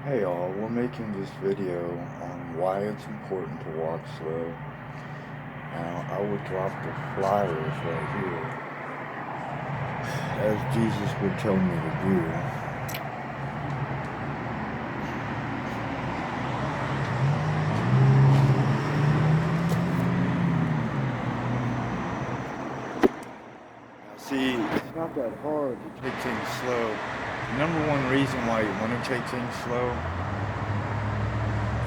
Hey all, we're making this video on why it's important to walk slow. Now, I would drop the flyers right here, as Jesus would tell me to do. Now see, it's not that hard to take things slow. The number one reason why you want to take things slow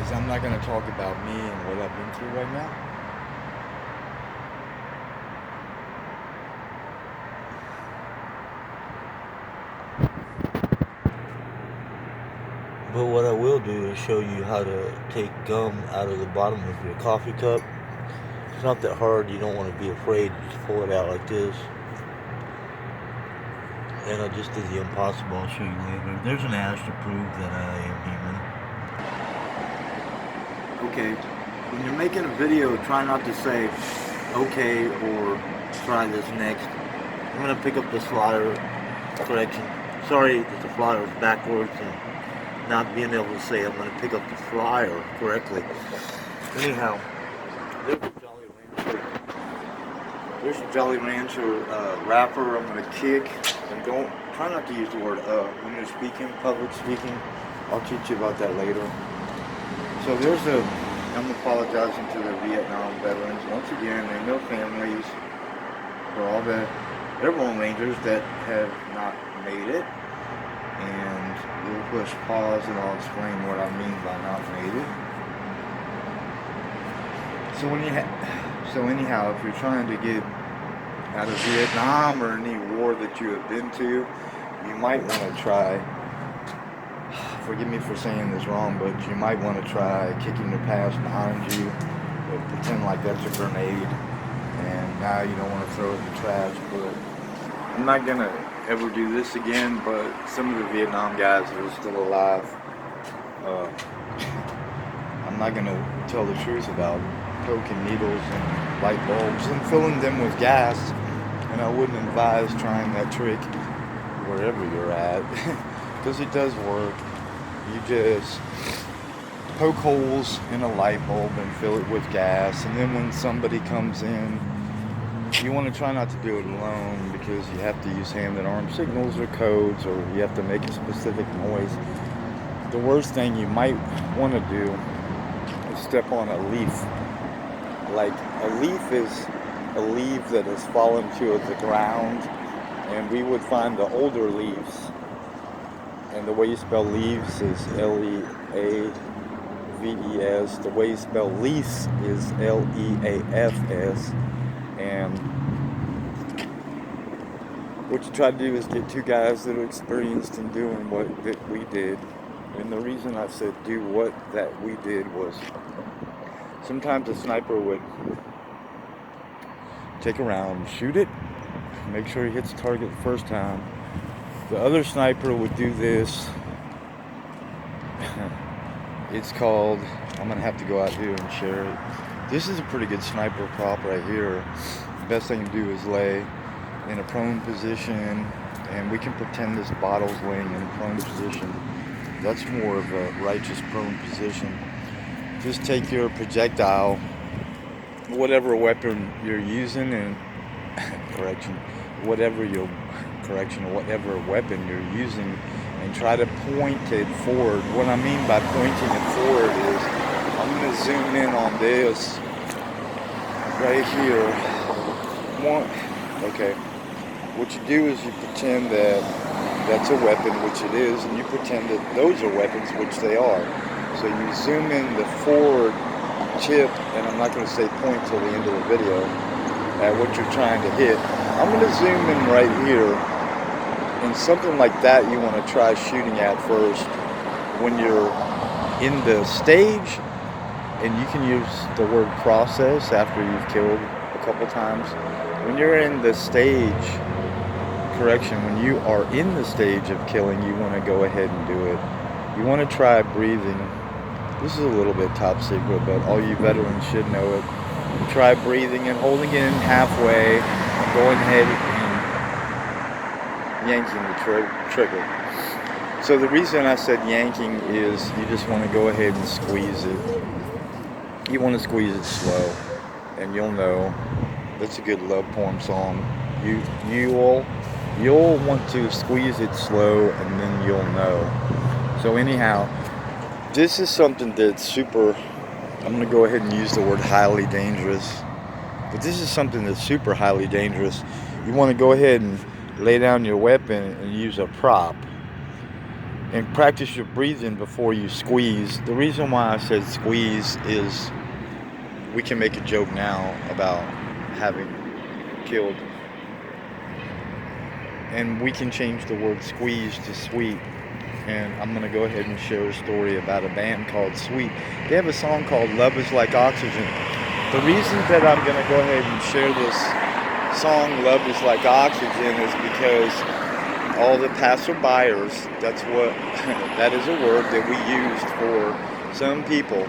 is I'm not going to talk about me and what I've been through right now. But what I will do is show you how to take gum out of the bottom of your coffee cup. It's not that hard. You don't want to be afraid. Just pull it out like this. And I just did the impossible. I'll show you later. There's an ash to prove that I am human. Okay, when you're making a video, try not to say okay or try this next. I'm going to pick up the flyer correction. Sorry that the flyer is backwards and not being able to say I'm going to pick up the flyer correctly. Anyhow, there's a Jolly Rancher wrapper I'm going to kick. And try not to use the word when you're speaking, public speaking. I'll teach you about that later. So I'm apologizing to the Vietnam veterans. Once again, and their families, for all the airborne rangers that have not made it. And we'll push pause and I'll explain what I mean by not made it. So anyhow, if you're trying to get out of Vietnam or any war that you have been to, you might want to try, forgive me for saying this wrong, but you might want to try kicking the past behind you, pretend like that's a grenade, and now you don't want to throw it in the trash. But I'm not going to ever do this again, but some of the Vietnam guys that are still alive, I'm not going to tell the truth about poking needles and light bulbs and filling them with gas, and I wouldn't advise trying that trick wherever you're at, because it does work. You just poke holes in a light bulb and fill it with gas, and then when somebody comes in, you want to try not to do it alone, because you have to use hand and arm signals or codes, or you have to make a specific noise. The worst thing you might want to do is step on a leaf. Like, a leaf is a leaf that has fallen to the ground, and we would find the older leaves. And the way you spell leaves is L-E-A-V-E-S. The way you spell leafs is L-E-A-F-S. And what you try to do is get two guys that are experienced in doing what that we did. And the reason I said do what that we did was sometimes a sniper would take a round, shoot it, make sure he hits the target the first time. The other sniper would do this. It's called, I'm going to have to go out here and share it. This is a pretty good sniper prop right here. The best thing to do is lay in a prone position, and we can pretend this bottle's laying in a prone position. That's more of a righteous prone position. Just take your projectile, whatever weapon you're using, and whatever weapon you're using, and try to point it forward. What I mean by pointing it forward is, I'm going to zoom in on this right here. Okay. What you do is you pretend that that's a weapon, which it is, and you pretend that those are weapons, which they are. So you zoom in the forward tip, and I'm not going to say point till the end of the video, at what you're trying to hit. I'm going to zoom in right here, and something like that you want to try shooting at first when you're in the stage, and you can use the word process after you've killed a couple times. When you're in the stage, when you are in the stage of killing, you want to go ahead and do it. You want to try breathing. This is a little bit top secret, but all you veterans should know it. Try breathing and holding it in halfway, and going ahead and yanking the trigger. So the reason I said yanking is you just want to go ahead and squeeze it. You want to squeeze it slow, and you'll know. That's a good love poem song. You'll want to squeeze it slow, and then you'll know. So anyhow, this is something that's super. I'm gonna go ahead and use the word highly dangerous. But this is something that's super highly dangerous. You want to go ahead and lay down your weapon and use a prop. And practice your breathing before you squeeze. The reason why I said squeeze is we can make a joke now about having killed. And we can change the word squeeze to sweet. And I'm going to go ahead and share a story about a band called Sweet. They have a song called Love is Like Oxygen. The reason that I'm going to go ahead and share this song, Love is Like Oxygen, is because all the passerbyers, that is a word that we used for some people.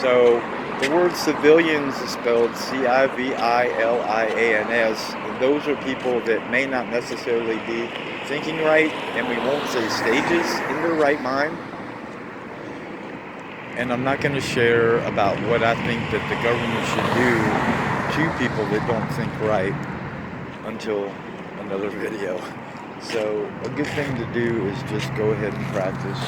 So the word civilians is spelled Civillians, and those are people that may not necessarily be thinking right, and we won't say stages in their right mind. And I'm not going to share about what I think that the government should do to people that don't think right until another video. So a good thing to do is just go ahead and practice.